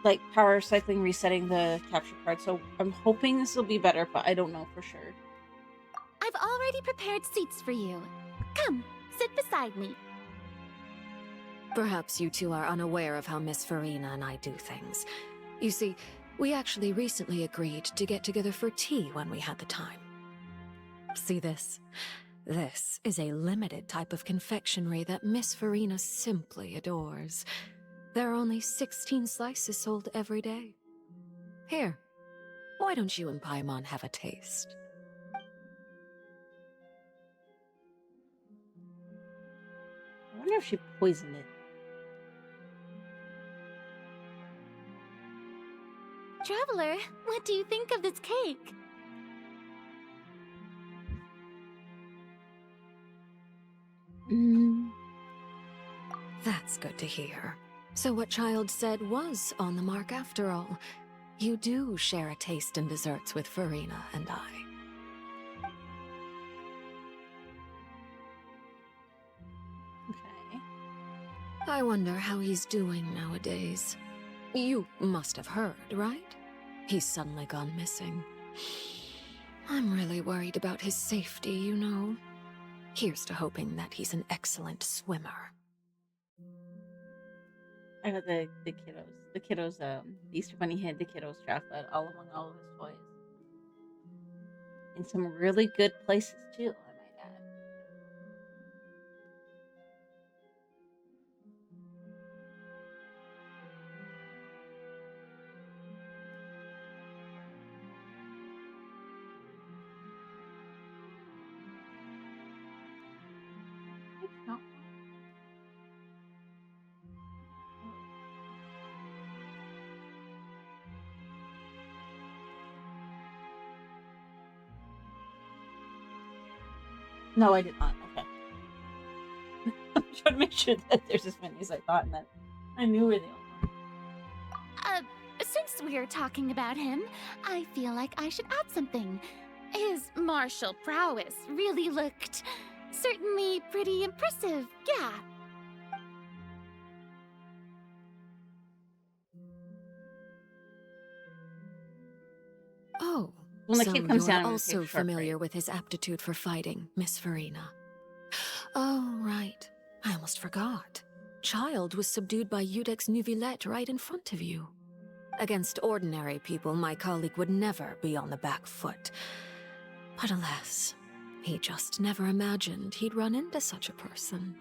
like power cycling, resetting the capture card. So I'm hoping this will be better, but I don't know for sure. I've already prepared seats for you. Come, sit beside me. Perhaps you two are unaware of how Miss Farina and I do things. You see, we actually recently agreed to get together for tea when we had the time. See this? This is a limited type of confectionery that Miss Farina simply adores. There are only 16 slices sold every day. Here, why don't you and Paimon have a taste? I wonder if she poisoned it. Traveler, what do you think of this cake? That's good to hear. So what Child said was on the mark after all. You do share a taste in desserts with Farina and I. Okay. I wonder how he's doing nowadays. You must have heard, right? He's suddenly gone missing. I'm really worried about his safety, you know. Here's to hoping that he's an excellent swimmer. I got the kiddos. The kiddos, the Easter Bunny hid the kiddos chocolate all among all of his toys. In some really good places too, I might add. No. No, I did not. Okay. I'm trying to make sure that there's as many as I thought and that I knew where they all were. Since we're talking about him, I feel like I should add something. His martial prowess really looked certainly pretty impressive, yeah. Oh, When the so kid comes you're down, I'm gonna take also a short familiar break. with his aptitude for fighting, Miss Farina. Oh, right. I almost forgot. Child was subdued by Udex Nuvillette right in front of you. Against ordinary people, my colleague would never be on the back foot. But alas, he just never imagined he'd run into such a person.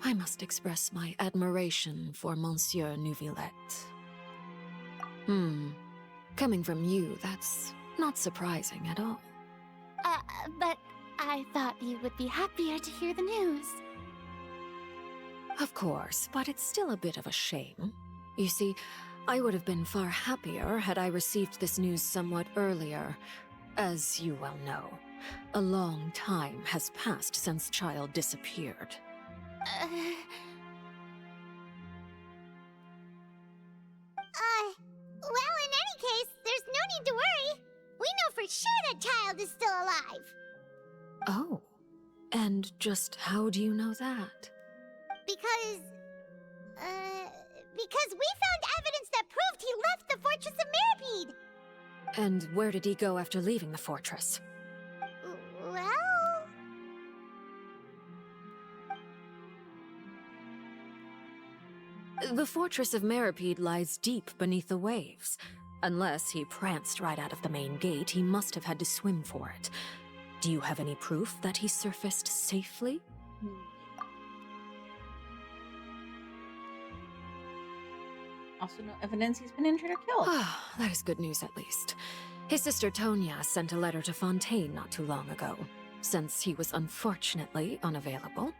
I must express my admiration for Monsieur Nuvillette. Coming from you, that's not surprising at all. But I thought you would be happier to hear the news. Of course, but it's still a bit of a shame. You see, I would have been far happier had I received this news somewhat earlier. As you well know, a long time has passed since Child disappeared. Well, in any case, there's no need to worry. We know for sure that Child is still alive. Oh, and just how do you know that? Because we found evidence that proved he left the Fortress of Mirapede. And where did he go after leaving the fortress? Well... The Fortress of Mirapede lies deep beneath the waves. Unless he pranced right out of the main gate, he must have had to swim for it. Do you have any proof that he surfaced safely? Also, no evidence he's been injured or killed. Ah, that is good news at least. His sister Tonya sent a letter to Fontaine not too long ago. Since he was unfortunately unavailable,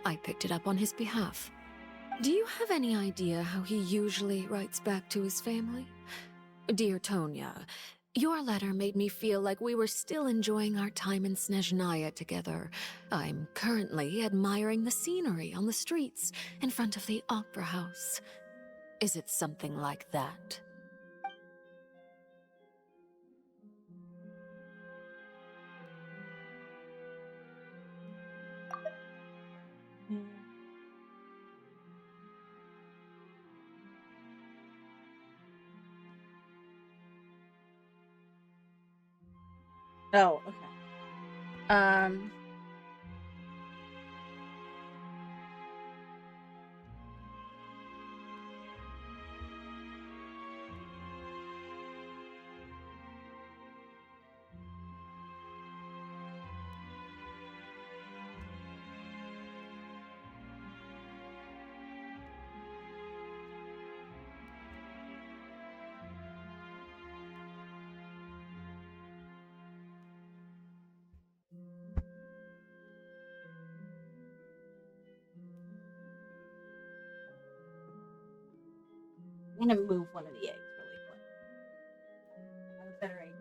I picked it up on his behalf. Do you have any idea how he usually writes back to his family? Dear Tonya, your letter made me feel like we were still enjoying our time in Snezhnaya together. I'm currently admiring the scenery on the streets in front of the opera house. Is it something like that? Oh, okay. I'm gonna move one of the eggs really quick. I have a better idea.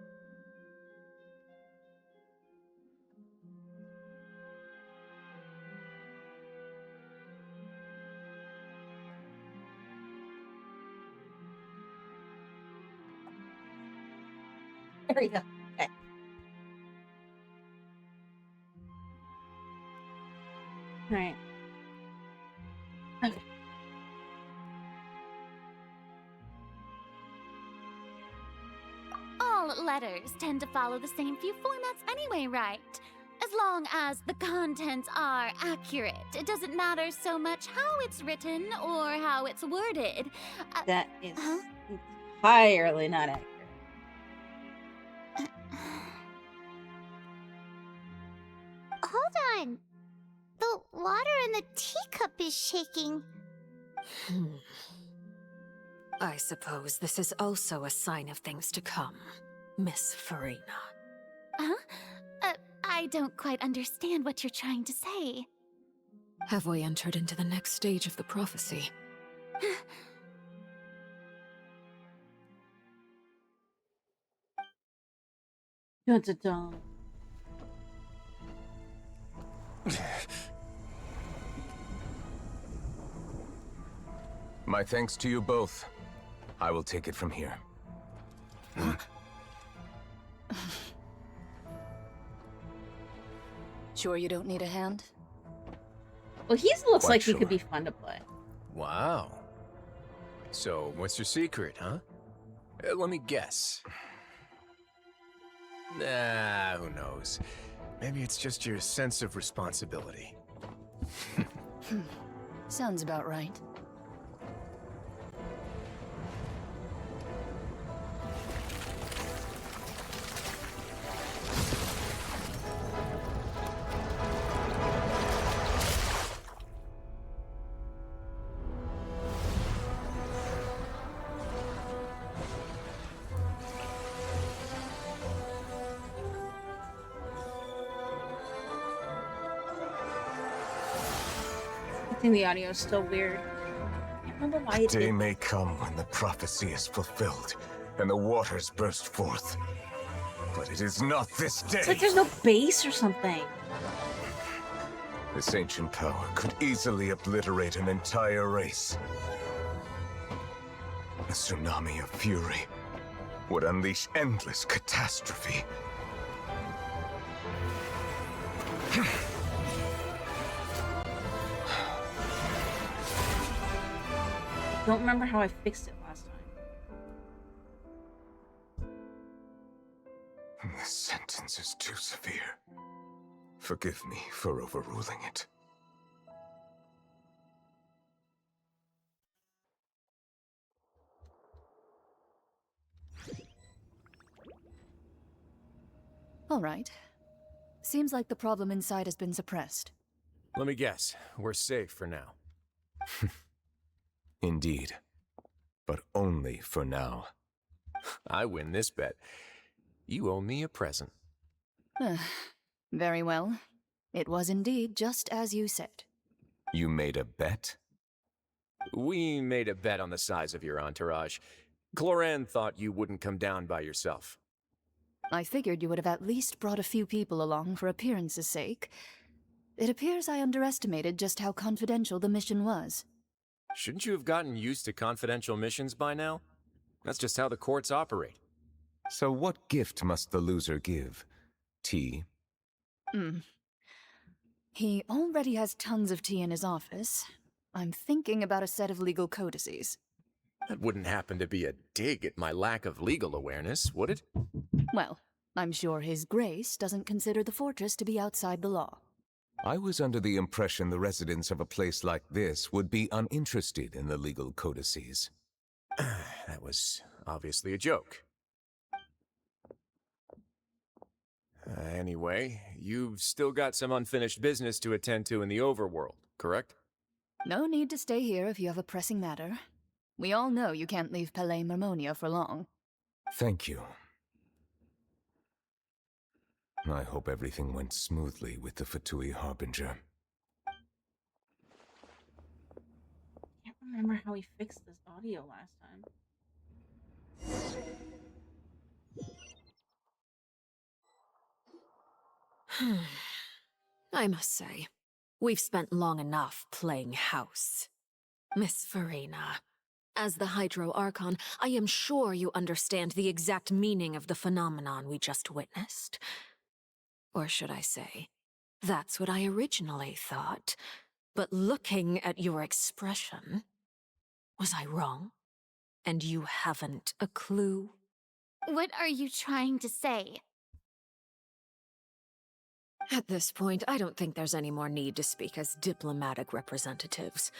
There we go. Okay. All right. Okay. All letters tend to follow the same few formats anyway, right? As long as the contents are accurate, it doesn't matter so much how it's written or how it's worded. That is entirely not accurate. Hold on. The water in the teacup is shaking. I suppose this is also a sign of things to come, Miss Farina. Huh? I don't quite understand what you're trying to say. Have we entered into the next stage of the prophecy? Dun, dun, dun. My thanks to you both. I will take it from here. Sure you don't need a hand? Well, he looks Quite like he sure. could be fun to play. Wow. So, what's your secret, huh? Let me guess. Nah, who knows? Maybe it's just your sense of responsibility. Sounds about right. I think the audio is still weird. I don't remember why The it day did. may come when the prophecy is fulfilled, and the waters burst forth. But it is not this day. It's like there's no base or something. This ancient power could easily obliterate an entire race. A tsunami of fury would unleash endless catastrophe. I don't remember how I fixed it last time. The sentence is too severe. Forgive me for overruling it. All right. Seems like the problem inside has been suppressed. Let me guess. We're safe for now. Indeed. But only for now. I win this bet. You owe me a present. Very well. It was indeed just as you said. You made a bet? We made a bet on the size of your entourage. Cloran thought you wouldn't come down by yourself. I figured you would have at least brought a few people along for appearance's sake. It appears I underestimated just how confidential the mission was. Shouldn't you have gotten used to confidential missions by now? That's just how the courts operate. So what gift must the loser give? Tea? He already has tons of tea in his office. I'm thinking about a set of legal codices. That wouldn't happen to be a dig at my lack of legal awareness, would it? Well, I'm sure His Grace doesn't consider the fortress to be outside the law. I was under the impression the residents of a place like this would be uninterested in the legal codices. That was obviously a joke. Anyway, you've still got some unfinished business to attend to in the overworld, correct? No need to stay here if you have a pressing matter. We all know you can't leave Palais Marmonia for long. Thank you. I hope everything went smoothly with the Fatui Harbinger. I can't remember how he fixed this audio last time. I must say, we've spent long enough playing house. Miss Farina, as the Hydro Archon, I am sure you understand the exact meaning of the phenomenon we just witnessed. Or should I say, that's what I originally thought. But looking at your expression, was I wrong? And you haven't a clue? What are you trying to say? At this point, I don't think there's any more need to speak as diplomatic representatives.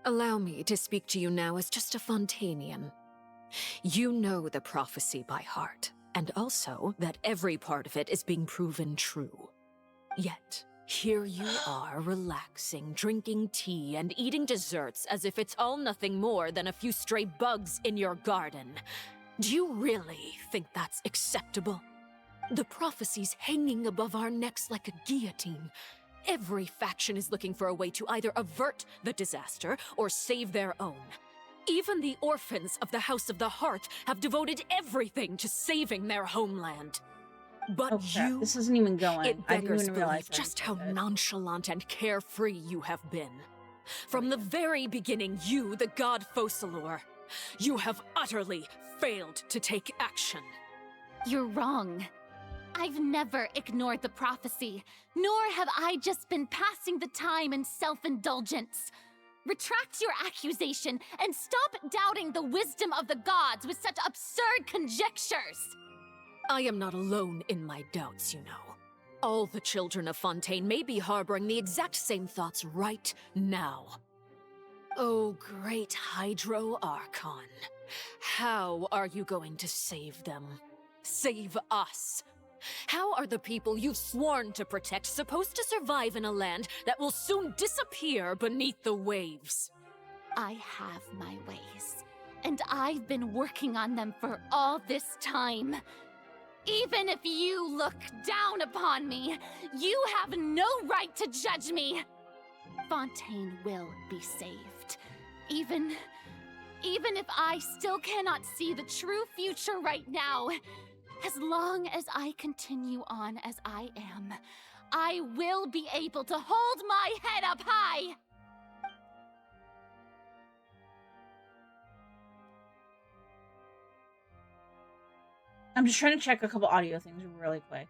Allow me to speak to you now as just a Fontanian. You know the prophecy by heart, and also that every part of it is being proven true. Yet, here you are relaxing, drinking tea, and eating desserts as if it's all nothing more than a few stray bugs in your garden. Do you really think that's acceptable? The prophecy's hanging above our necks like a guillotine. Every faction is looking for a way to either avert the disaster or save their own. Even the orphans of the House of the Hearth have devoted everything to saving their homeland. But you, this isn't even going. it I didn't beggars even realize belief just how that. nonchalant and carefree you have been. From the very beginning, you, the god Focalor, you have utterly failed to take action. You're wrong. I've never ignored the prophecy, nor have I just been passing the time in self-indulgence. Retract your accusation and stop doubting the wisdom of the gods with such absurd conjectures! I am not alone in my doubts, you know. All the children of Fontaine may be harboring the exact same thoughts right now. Oh, great Hydro Archon. How are you going to save them? Save us? How are the people you've sworn to protect supposed to survive in a land that will soon disappear beneath the waves? I have my ways, and I've been working on them for all this time. Even if you look down upon me, you have no right to judge me. Fontaine will be saved. Even if I still cannot see the true future right now, as long as I continue on as I am, I will be able to hold my head up high! I'm just trying to check a couple audio things really quick.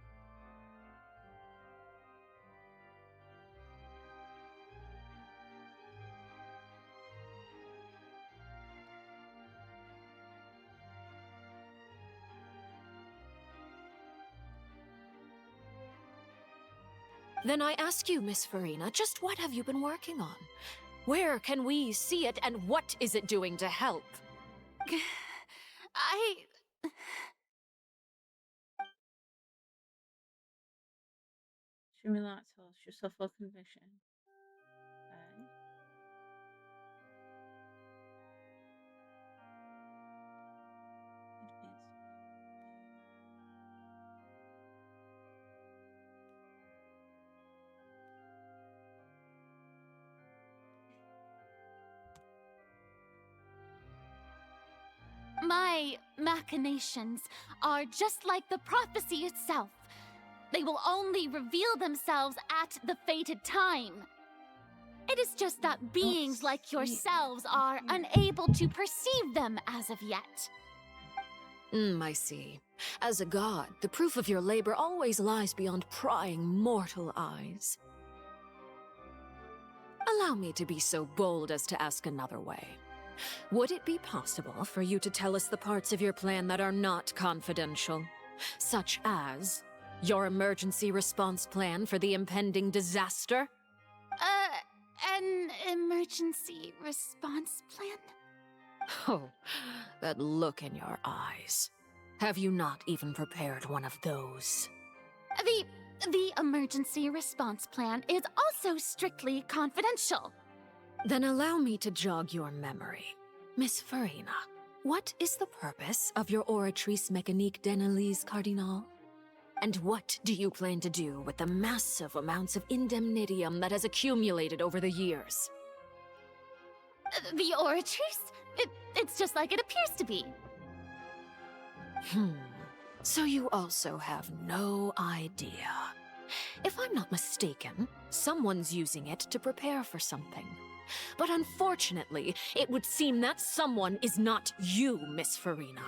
Then I ask you, Miss Farina, just what have you been working on? Where can we see it, and what is it doing to help? Should we not tell us yourself full conviction? Okay. My machinations are just like the prophecy itself. They will only reveal themselves at the fated time. It is just that beings like yourselves are unable to perceive them as of yet. I see. As a god, the proof of your labor always lies beyond prying mortal eyes. Allow me to be so bold as to ask another way. Would it be possible for you to tell us the parts of your plan that are not confidential? such as your emergency response plan for the impending disaster? An emergency response plan? Oh, that look in your eyes. Have you not even prepared one of those? The emergency response plan is also strictly confidential. Then allow me to jog your memory. Miss Farina, what is the purpose of your Oratrice Mécanique d'Analyse Cardinal? And what do you plan to do with the massive amounts of indemnitium that has accumulated over the years? The Oratrice? It's just like it appears to be. So you also have no idea. If I'm not mistaken, someone's using it to prepare for something. But unfortunately, it would seem that someone is not you, Miss Farina.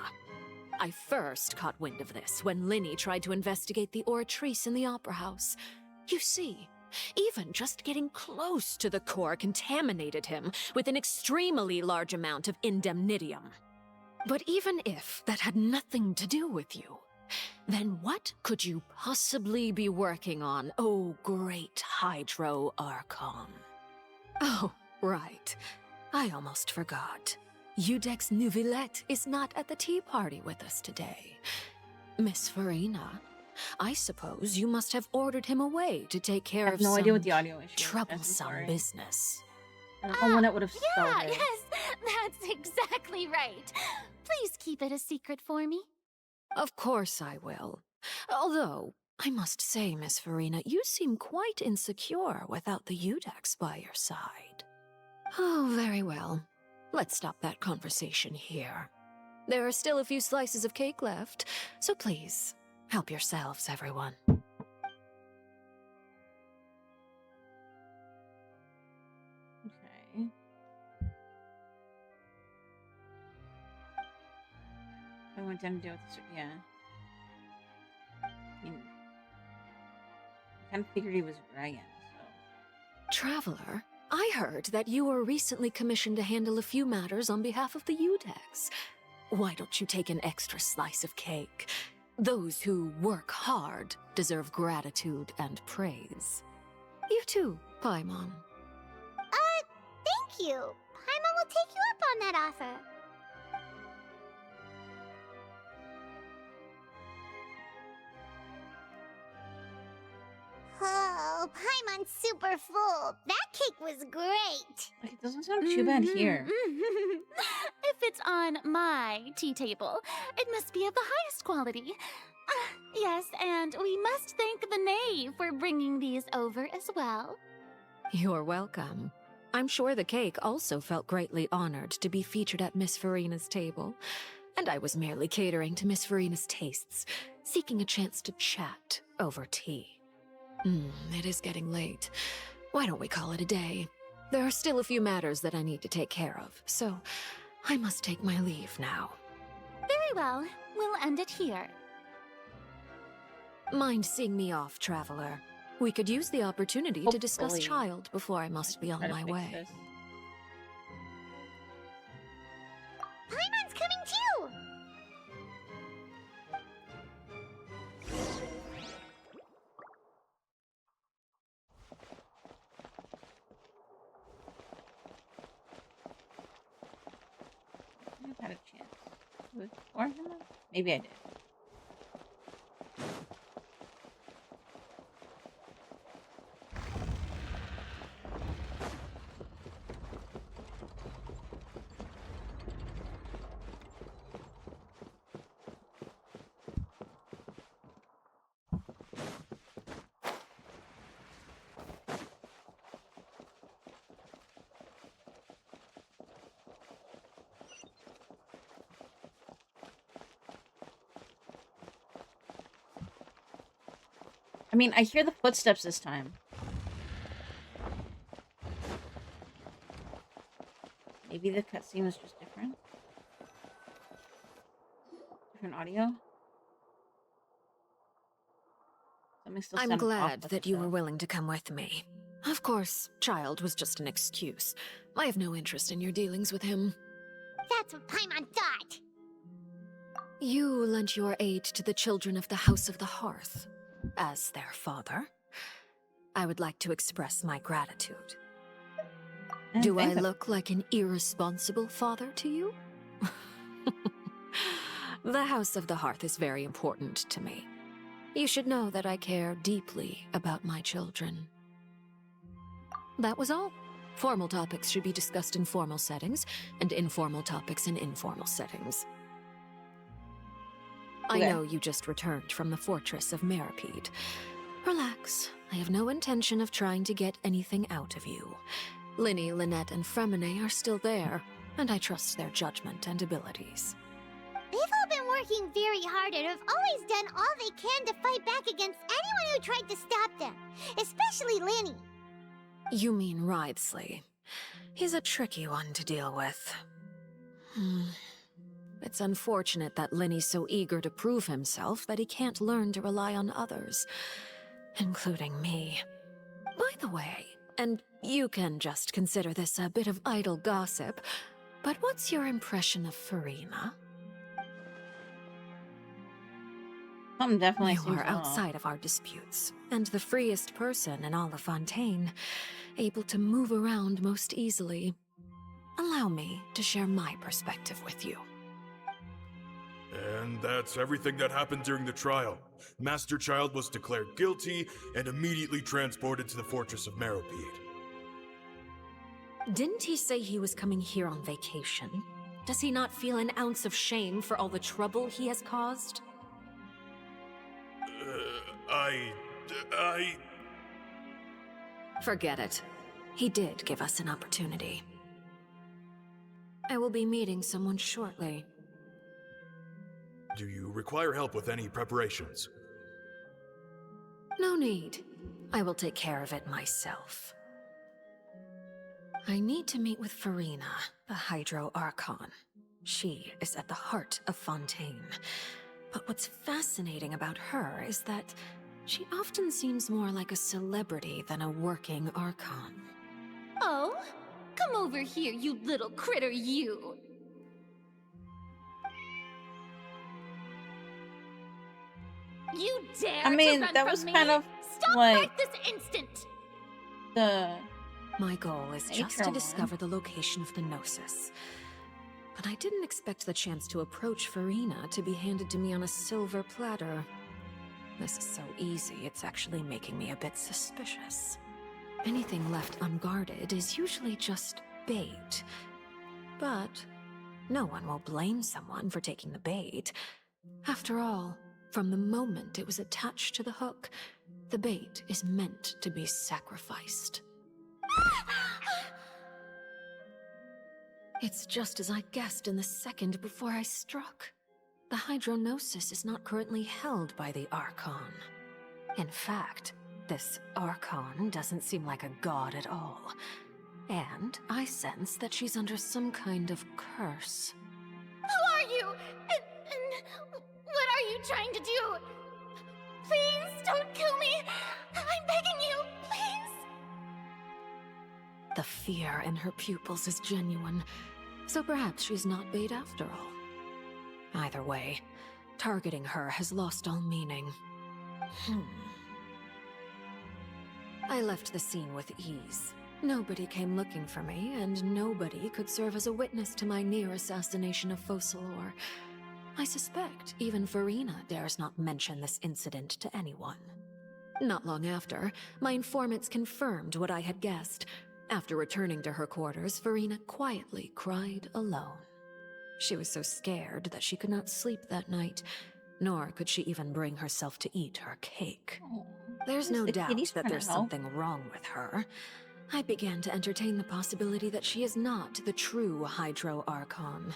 I first caught wind of this when Linny tried to investigate the Oratrice in the Opera House. You see, even just getting close to the core contaminated him with an extremely large amount of indemnitium. But even if that had nothing to do with you, then what could you possibly be working on, oh great Hydro Archon? Oh, right. I almost forgot. Udex Nouvillette is not at the tea party with us today. Miss Farina, I suppose you must have ordered him away to take care I have of no some idea what the audio issue is. I'm troublesome sorry. business. I don't know when it would have Yeah, started. yes, that's exactly right. Please keep it a secret for me. Of course I will. Although, I must say, Miss Farina, you seem quite insecure without the Udex by your side. Oh, very well. Let's stop that conversation here. There are still a few slices of cake left, so please, help yourselves, everyone. Okay. I went down to deal with this. Yeah. I mean, I kind of figured he was a dragon, so. Traveler, I heard that you were recently commissioned to handle a few matters on behalf of the Udex. Why don't you take an extra slice of cake? Those who work hard deserve gratitude and praise. You too, Paimon. Thank you. Paimon will take you up on that offer. Oh, Paimon's super full. That cake was great. Like, it doesn't sound too bad here. If it's on my tea table, it must be of the highest quality. Yes, and we must thank the knave for bringing these over as well. You're welcome. I'm sure the cake also felt greatly honored to be featured at Miss Farina's table, and I was merely catering to Miss Farina's tastes, seeking a chance to chat over tea. It is getting late. Why don't we call it a day? There are still a few matters that I need to take care of, so I must take my leave now. Very well, we'll end it here. Mind seeing me off, Traveler? We could use the opportunity to discuss Hopefully. Child before I must be on Try to my fix way. this. Paimon's coming too. I've had a chance with Orphan. Maybe I did. I mean, I hear the footsteps this time. Maybe the cutscene was just different. Different audio. Something still I'm sounded off glad with that it, you were though. willing to come with me. Of course, Child was just an excuse. I have no interest in your dealings with him. That's what Paimon thought. You lent your aid to the children of the House of the Hearth. As their father, I would like to express my gratitude. Do I look like an irresponsible father to you? The House of the Hearth is very important to me. You should know that I care deeply about my children. That was all. Formal topics should be discussed in formal settings, and informal topics in informal settings. I know you just returned from the fortress of Meripede. Relax. I have no intention of trying to get anything out of you. Linny, Lynette, and Fremine are still there, and I trust their judgment and abilities. They've all been working very hard and have always done all they can to fight back against anyone who tried to stop them, especially Linny. You mean Wriothesley. He's a tricky one to deal with. It's unfortunate that Linny's so eager to prove himself that he can't learn to rely on others, including me. By the way, and you can just consider this a bit of idle gossip, but what's your impression of Farina? Definitely You seems are outside of our disputes, and the freest person in all of Fontaine, able to move around most easily. Allow me to share my perspective with you. And that's everything that happened during the trial. Master Child was declared guilty and immediately transported to the Fortress of Meripede. Didn't he say he was coming here on vacation? Does he not feel an ounce of shame for all the trouble he has caused? Forget it. He did give us an opportunity. I will be meeting someone shortly. Do you require help with any preparations? No need. I will take care of it myself. I need to meet with Farina, the Hydro Archon. She is at the heart of Fontaine. But what's fascinating about her is that she often seems more like a celebrity than a working Archon. Oh? Come over here, you little critter, you! You dare I mean, to run that from was me? kind of Stop like right this instant! My goal is just to Patron. discover the location of the Gnosis. But I didn't expect the chance to approach Farina to be handed to me on a silver platter. This is so easy, it's actually making me a bit suspicious. Anything left unguarded is usually just bait. But no one will blame someone for taking the bait. After all, from the moment it was attached to the hook, the bait is meant to be sacrificed. It's just as I guessed in the second before I struck. The Hydronosis is not currently held by the Archon. In fact, this Archon doesn't seem like a god at all. And I sense that she's under some kind of curse. Who are you? And what are you trying to do? Please don't kill me! I'm begging you, please! The fear in her pupils is genuine, so perhaps she's not bait after all. Either way, targeting her has lost all meaning. I left the scene with ease. Nobody came looking for me, and nobody could serve as a witness to my near assassination of Focalor. I suspect even Farina dares not mention this incident to anyone. Not long after, my informants confirmed what I had guessed. After returning to her quarters, Farina quietly cried alone. She was so scared that she could not sleep that night, nor could she even bring herself to eat her cake. There's no doubt that there's something wrong with her. I began to entertain the possibility that she is not the true Hydro Archon.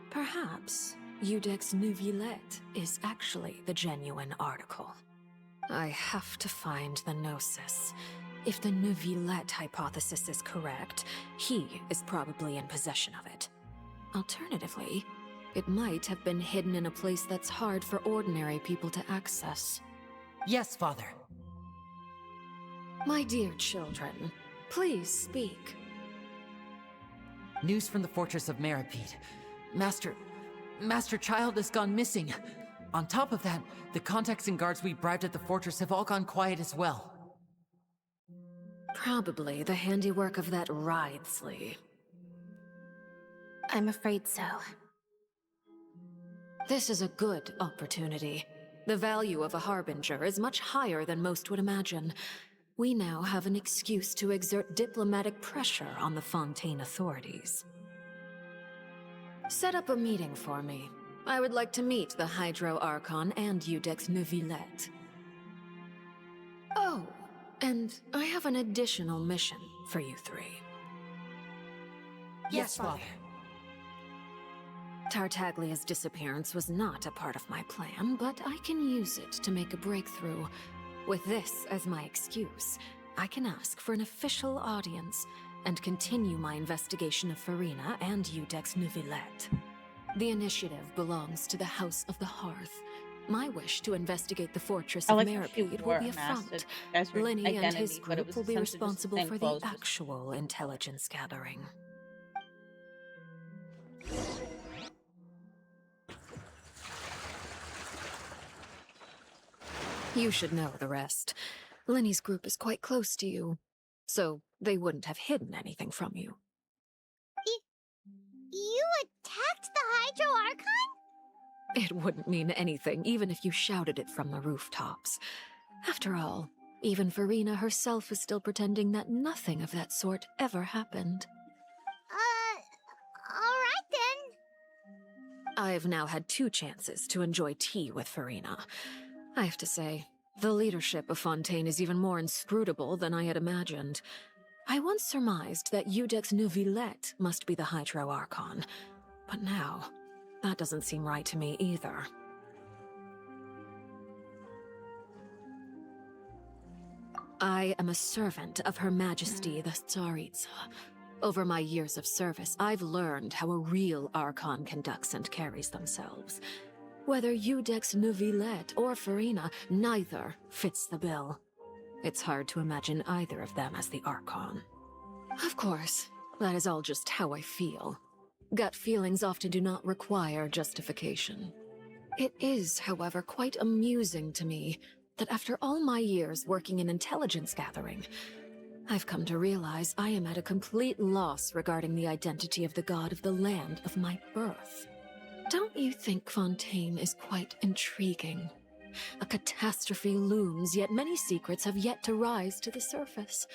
Perhaps Eudex Neuvillette is actually the genuine article. I have to find the Gnosis. If the Neuvillette hypothesis is correct, he is probably in possession of it. Alternatively, it might have been hidden in a place that's hard for ordinary people to access. Yes, Father. My dear children, please speak. News from the Fortress of Meripede. Master, Master Child has gone missing. On top of that, the contacts and guards we bribed at the fortress have all gone quiet as well. Probably the handiwork of that Writhsley. I'm afraid so. This is a good opportunity. The value of a Harbinger is much higher than most would imagine. We now have an excuse to exert diplomatic pressure on the Fontaine authorities. Set up a meeting for me. I would like to meet the Hydro Archon and Iudex Neuvillette. Oh, and I have an additional mission for you three. Yes, Father. Tartaglia's disappearance was not a part of my plan, but I can use it to make a breakthrough. With this as my excuse, I can ask for an official audience and continue my investigation of Farina and Iudex Neuvillette. The initiative belongs to the House of the Hearth. My wish to investigate the fortress of Meripede will be a front. Lenny and his group will be responsible for the actual intelligence gathering. You should know the rest. Lenny's group is quite close to you, so they wouldn't have hidden anything from you. You attacked the Hydro Archon? It wouldn't mean anything, even if you shouted it from the rooftops. After all, even Farina herself is still pretending that nothing of that sort ever happened. Alright then. I've now had 2 chances to enjoy tea with Farina. I have to say, the leadership of Fontaine is even more inscrutable than I had imagined. I once surmised that Iudex Neuvillette must be the Hydro Archon, but now, that doesn't seem right to me either. I am a servant of Her Majesty the Tsaritsa. Over my years of service, I've learned how a real Archon conducts and carries themselves. Whether Iudex Neuvillette or Farina, neither fits the bill. It's hard to imagine either of them as the Archon. Of course, that is all just how I feel. Gut feelings often do not require justification. It is, however, quite amusing to me that after all my years working in intelligence gathering, I've come to realize I am at a complete loss regarding the identity of the god of the land of my birth. Don't you think Fontaine is quite intriguing? A catastrophe looms, yet many secrets have yet to rise to the surface.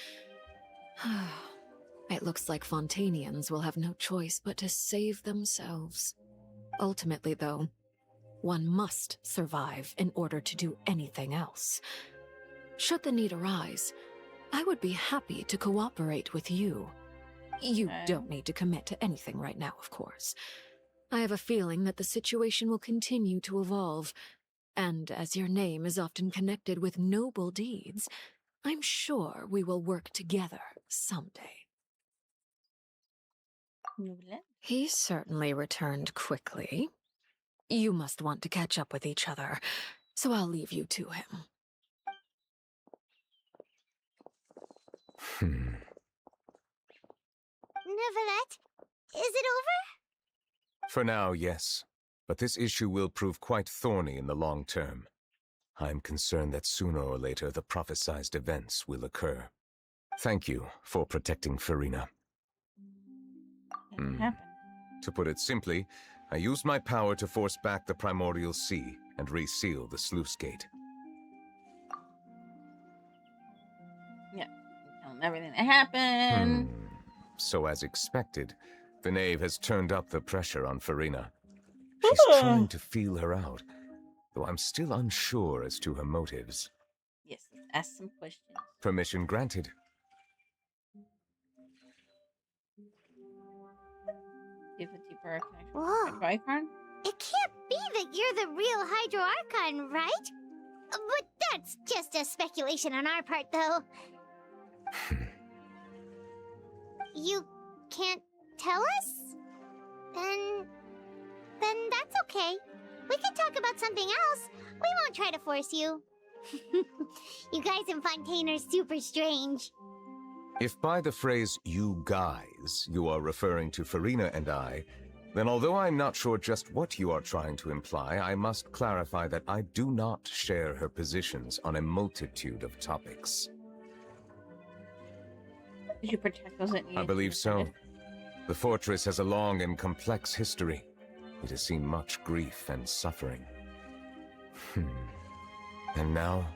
It looks like Fontainians will have no choice but to save themselves. Ultimately, though, one must survive in order to do anything else. Should the need arise, I would be happy to cooperate with you. You don't need to commit to anything right now, of course. I have a feeling that the situation will continue to evolve, and as your name is often connected with noble deeds, I'm sure we will work together someday. He certainly returned quickly. You must want to catch up with each other, so I'll leave you to him. Neuvillette, is it over? For now, yes. But this issue will prove quite thorny in the long term. I'm concerned that sooner or later the prophesized events will occur. Thank you for protecting Farina. To put it simply, I used my power to force back the Primordial Sea and reseal the sluice gate. Yeah, tell him everything that happened. So as expected, the knave has turned up the pressure on Farina. She's trying to feel her out, though I'm still unsure as to her motives. Yes, let's ask some questions. Permission granted. Give a deeper connection Whoa. with the Icon. It can't be that you're the real Hydro Archon, right? But that's just a speculation on our part, though. You can't tell us? Then that's okay. We can talk about something else. We won't try to force you. You guys in Fontaine are super strange. If by the phrase, you guys, you are referring to Farina and I, Then although I'm not sure just what you are trying to imply, I must clarify that I do not share her positions on a multitude of topics. Did you protect those that needed I to be believe so. defended? The fortress has a long and complex history. It has seen much grief and suffering. And now,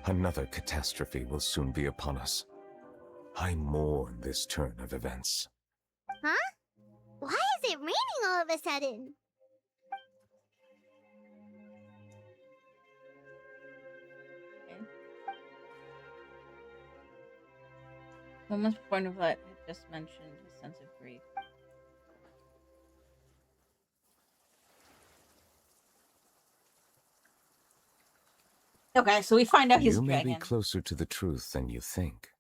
another catastrophe will soon be upon us. I mourn this turn of events. Huh? Why is it raining all of a sudden? Okay. Woman's point of light had just mentioned his sense of grief. Okay, so we find out he's You a may dragon. be closer to the truth than you think.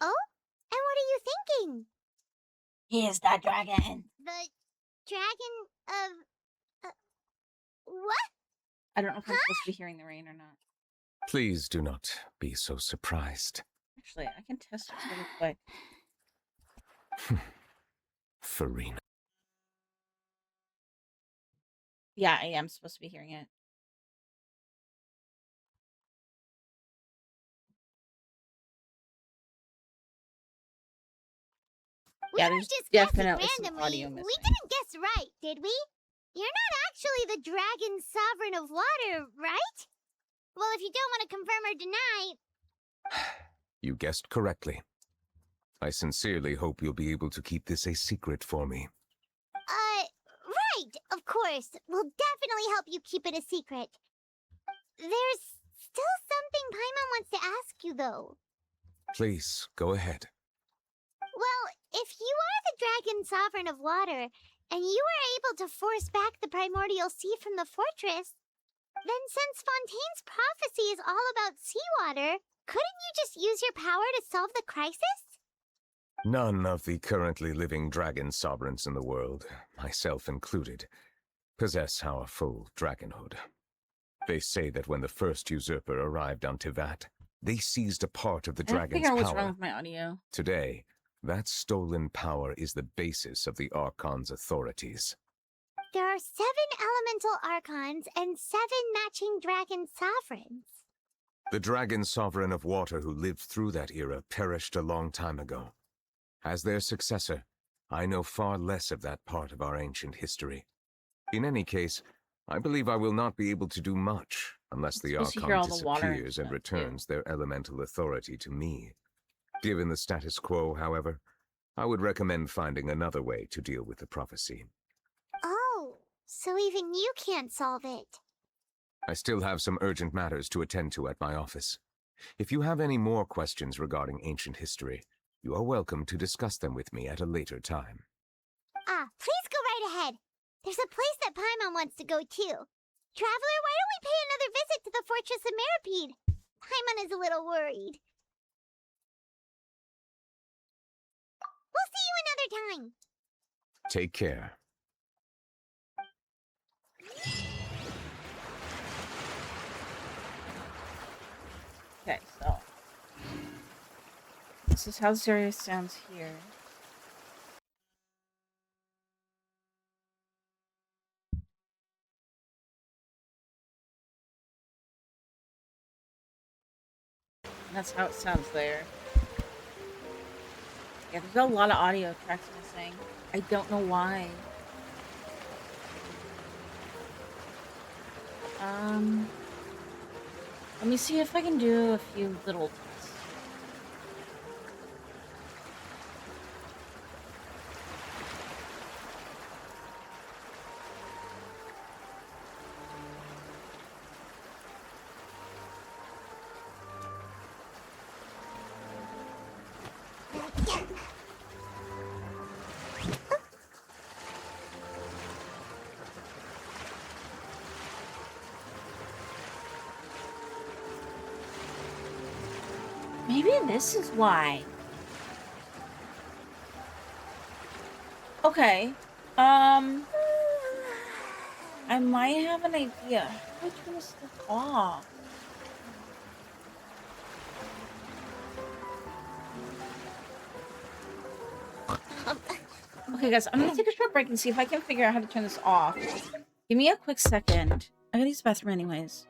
Oh? And what are you thinking? He is the dragon. The dragon of... what? I don't know if I'm supposed to be hearing the rain or not. Please do not be so surprised. Actually, I can test it really quick. Farina. Yeah, I am supposed to be hearing it. We Yeah, were there's just guessing definitely some randomly. audio We missing. didn't guess right, did we? You're not actually the dragon sovereign of water, right? Well, if you don't want to confirm or deny... You guessed correctly. I sincerely hope you'll be able to keep this a secret for me. Right, of course. We'll definitely help you keep it a secret. There's still something Paimon wants to ask you, though. Please, go ahead. Well, if you are the dragon sovereign of water, and you were able to force back the primordial sea from the fortress, then since Fontaine's prophecy is all about seawater, couldn't you just use your power to solve the crisis? None of the currently living dragon sovereigns in the world, myself included, possess our full dragonhood. They say that when the first usurper arrived on Tivat, they seized a part of the I don't dragon's figure out what's wrong power. with my audio. Today, that stolen power is the basis of the Archon's authorities. There are 7 elemental archons and 7 matching dragon sovereigns. The dragon sovereign of water who lived through that era perished a long time ago. As their successor, I know far less of that part of our ancient history. In any case, I believe I will not be able to do much unless the Supposed to hear Archon all the water and disappears and stuff, returns their elemental authority to me. Given the status quo, however, I would recommend finding another way to deal with the prophecy. Oh, so even you can't solve it. I still have some urgent matters to attend to at my office. If you have any more questions regarding ancient history, you are welcome to discuss them with me at a later time. Please go right ahead. There's a place that Paimon wants to go too. Traveler, why don't we pay another visit to the Fortress of Meripede? Paimon is a little worried. We'll see you another time. Take care. Okay, so this is how Sirius sounds here. And that's how it sounds there. Yeah, there's a lot of audio tracks missing. I don't know why. Let me see if I can do a few little tests. Maybe this is why. Okay. I might have an idea. How do I turn this stuff off? Okay, guys, I'm gonna take a short break and see if I can figure out how to turn this off. Give me a quick second. I gotta use the bathroom anyways.